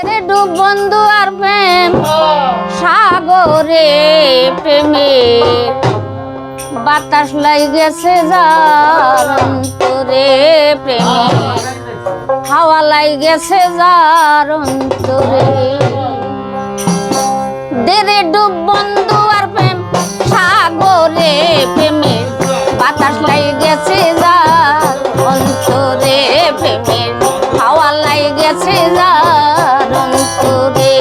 ডুব বন্ধু আর প্রেম সাগরে প্রেমে বাতাস লাই গেছে যার অন্তরে প্রেমে হাওয়া লাই গেছে যার অন্তরে দেরে ডুব বন্ধু আর প্রেম সাগরে প্রেমে বাতাস লাই গেছে যার অন্তরে প্রেমে হাওয়া লাই গেছে যার অন্তরে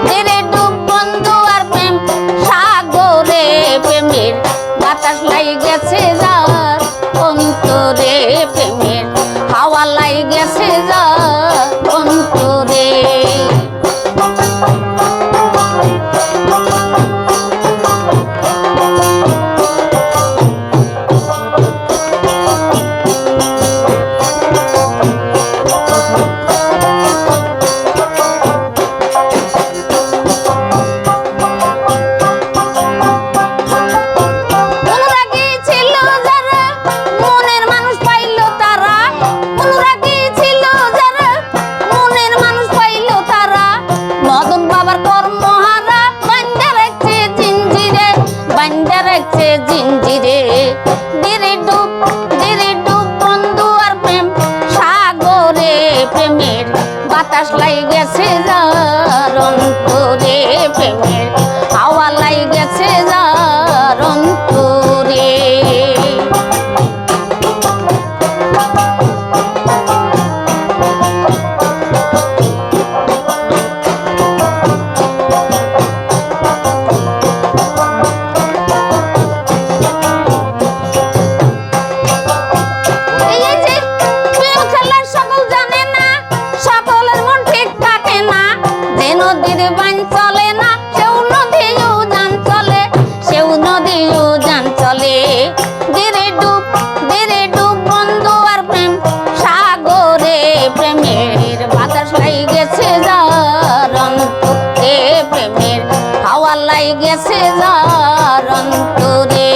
দেরে ডুব বন্ধু আর প্রেম সাগরে প্রেমের বাতাস লাই গেছে যার অন্তরে প্রেমের হাওয়া লাই গেছে যার অন্তরে জিঞ্জিরে দেরে ডুব বন্ধু আর প্রেম সাগরে প্রেমের বাতাস লাই গেছে যার অন্তরে প্রেমের হাওয়া লাই গেছে যার অন্তরে লাই গেছে যার অন্তরে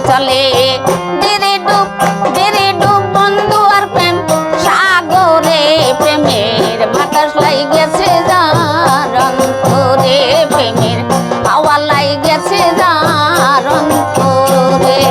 চলে দেরে ডুব বন্ধু আর প্রেম সাগরে প্রেমের বাতাস লাই গেছে যার অন্তরে প্রেমের হাওয়া লাই গেছে যার অন্তরে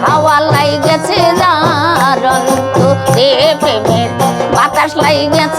হাওয়া লাই গেছে যার অন্তরে প্রেমের বাতাস লাই গেছে